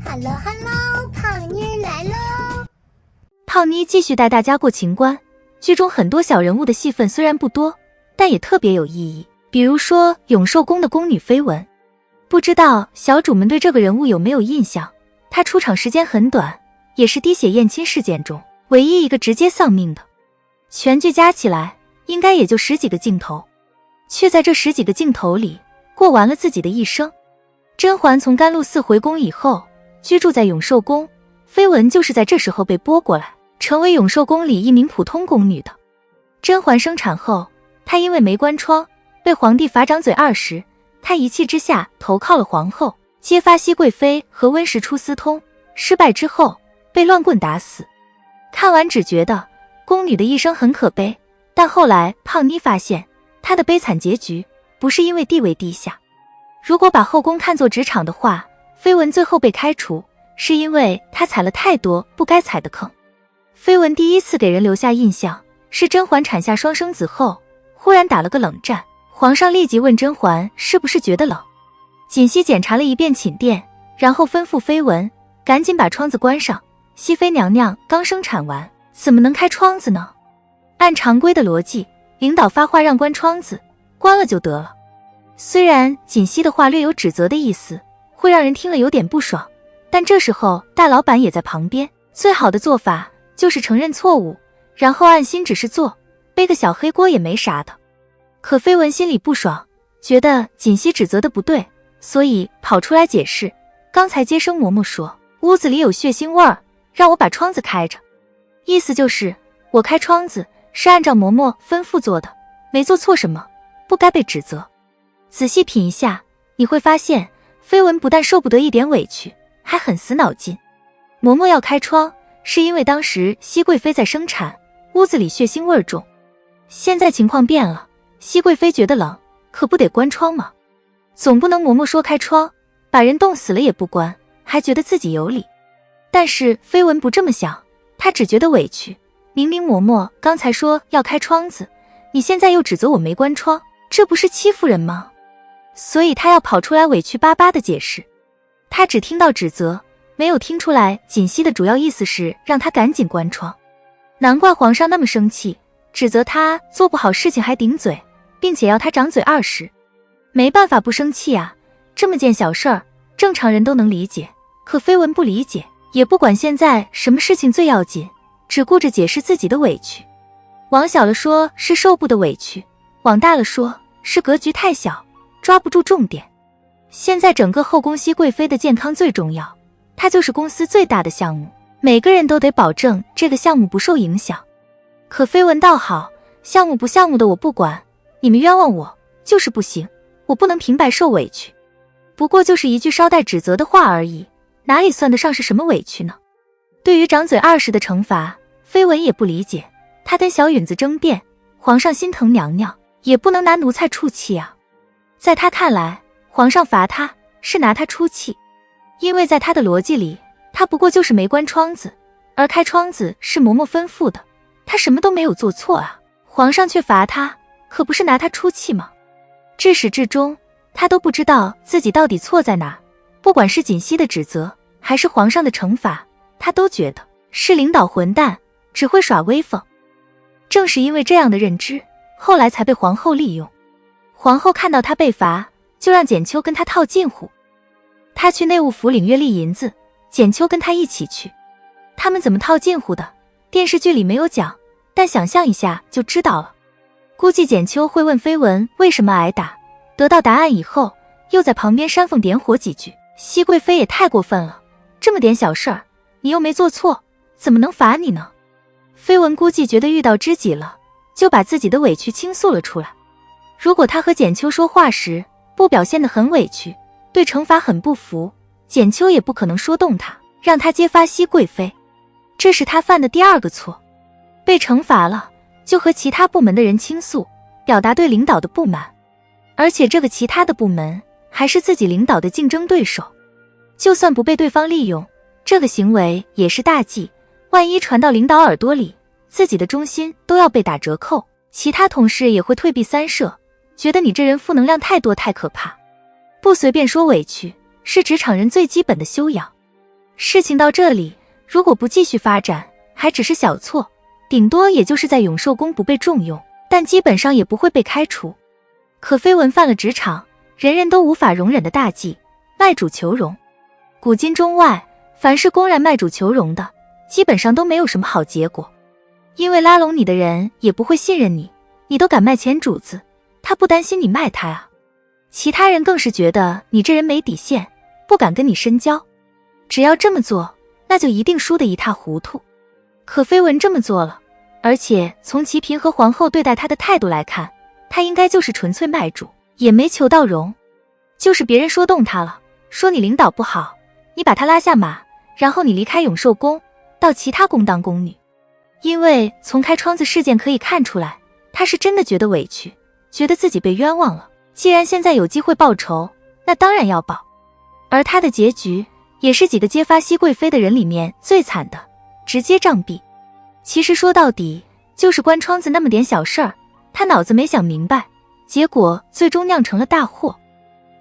Hello Hello， 胖妮儿来喽！胖妮继续带大家过情关。剧中很多小人物的戏份虽然不多，但也特别有意义。比如说永寿宫的宫女绯闻，不知道小主们对这个人物有没有印象？她出场时间很短，也是滴血验亲事件中唯一一个直接丧命的。全剧加起来应该也就10几个镜头，却在这10几个镜头里过完了自己的一生。甄嬛从甘露寺回宫以后，居住在永寿宫，绯闻就是在这时候被拨过来，成为永寿宫里一名普通宫女的。甄嬛生产后，她因为没关窗，被皇帝罚掌嘴20，她一气之下投靠了皇后，揭发熹贵妃和温实初私通，失败之后被乱棍打死。看完只觉得宫女的一生很可悲，但后来胖妮发现她的悲惨结局不是因为地位低下。如果把后宫看作职场的话，绯闻最后被开除是因为她踩了太多不该踩的坑。绯闻第一次给人留下印象是甄嬛产下双生子后忽然打了个冷战，皇上立即问甄嬛是不是觉得冷。锦汐检查了一遍寝殿，然后吩咐绯闻赶紧把窗子关上，熹妃娘娘刚生产完，怎么能开窗子呢？按常规的逻辑，领导发话让关窗子，关了就得了。虽然锦汐的话略有指责的意思，会让人听了有点不爽，但这时候大老板也在旁边，最好的做法就是承认错误，然后按心指示做，背个小黑锅也没啥的。可绯闻心里不爽，觉得锦汐指责的不对，所以跑出来解释，刚才接生嬷嬷说屋子里有血腥味儿，让我把窗子开着，意思就是我开窗子是按照嬷嬷吩咐做的，没做错什么，不该被指责。仔细品一下，你会发现绯闻不但受不得一点委屈，还很死脑筋。嬷嬷要开窗是因为当时熹贵妃在生产，屋子里血腥味重。现在情况变了，熹贵妃觉得冷，可不得关窗吗？总不能嬷嬷说开窗，把人冻死了也不关，还觉得自己有理。但是绯闻不这么想，她只觉得委屈，明明嬷嬷刚才说要开窗子，你现在又指责我没关窗，这不是欺负人吗？所以她要跑出来委屈巴巴的解释。她只听到指责，没有听出来锦汐的主要意思是让她赶紧关窗。难怪皇上那么生气，指责她做不好事情还顶嘴，并且要她掌嘴20。没办法不生气啊，这么件小事儿，正常人都能理解，可绯闻不理解，也不管现在什么事情最要紧，只顾着解释自己的委屈。往小了说是受不得委屈，往大了说是格局太小，抓不住重点。现在整个后宫熹贵妃的健康最重要，它就是公司最大的项目，每个人都得保证这个项目不受影响。可绯闻倒好，项目不项目的我不管，你们冤枉我就是不行，我不能平白受委屈。不过就是一句捎带指责的话而已，哪里算得上是什么委屈呢？对于掌嘴20的惩罚，绯闻也不理解，他跟小允子争辩，皇上心疼娘娘，也不能拿奴才出气啊。在他看来，皇上罚他是拿他出气，因为在他的逻辑里，他不过就是没关窗子，而开窗子是嬷嬷吩咐的，他什么都没有做错啊，皇上却罚他，可不是拿他出气吗？至始至终，他都不知道自己到底错在哪，不管是锦汐的指责，还是皇上的惩罚，他都觉得是领导混蛋，只会耍威风。正是因为这样的认知，后来才被皇后利用。皇后看到他被罚，就让简秋跟他套近乎。他去内务府领月例银子，简秋跟他一起去。他们怎么套近乎的，电视剧里没有讲，但想象一下就知道了。估计简秋会问绯闻为什么挨打，得到答案以后，又在旁边煽风点火几句。熹贵妃也太过分了，这么点小事儿，你又没做错，怎么能罚你呢？绯闻估计觉得遇到知己了，就把自己的委屈倾诉了出来。如果他和简秋说话时不表现得很委屈，对惩罚很不服，简秋也不可能说动他，让他揭发熹贵妃。这是他犯的第2个错。被惩罚了，就和其他部门的人倾诉，表达对领导的不满，而且这个其他的部门还是自己领导的竞争对手。就算不被对方利用，这个行为也是大忌，万一传到领导耳朵里，自己的忠心都要被打折扣，其他同事也会退避三舍，觉得你这人负能量太多太可怕。不随便说委屈，是职场人最基本的修养。事情到这里，如果不继续发展，还只是小错，顶多也就是在永寿宫不被重用，但基本上也不会被开除。可绯闻犯了职场人人都无法容忍的大忌，卖主求荣。古今中外，凡是公然卖主求荣的，基本上都没有什么好结果。因为拉拢你的人也不会信任你，你都敢卖前主子，他不担心你卖他啊。其他人更是觉得你这人没底线，不敢跟你深交。只要这么做，那就一定输得一塌糊涂。可绯闻这么做了，而且从齐嫔和皇后对待他的态度来看，他应该就是纯粹卖主，也没求到荣。就是别人说动他了，说你领导不好，你把他拉下马，然后你离开永寿宫，到其他宫当宫女。因为从开窗子事件可以看出来，他是真的觉得委屈，觉得自己被冤枉了。既然现在有机会报仇，那当然要报。而他的结局也是几个揭发熹贵妃的人里面最惨的，直接杖毙。其实说到底就是关窗子那么点小事儿，他脑子没想明白，结果最终酿成了大祸。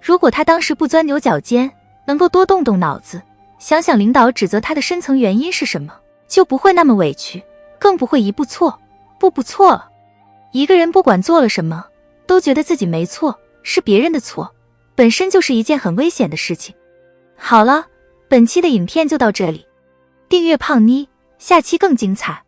如果他当时不钻牛角尖，能够多动动脑子，想想领导指责他的深层原因是什么，就不会那么委屈，更不会一步错，步步错了。一个人不管做了什么，都觉得自己没错，是别人的错，本身就是一件很危险的事情。好了，本期的影片就到这里，订阅胖妮，下期更精彩。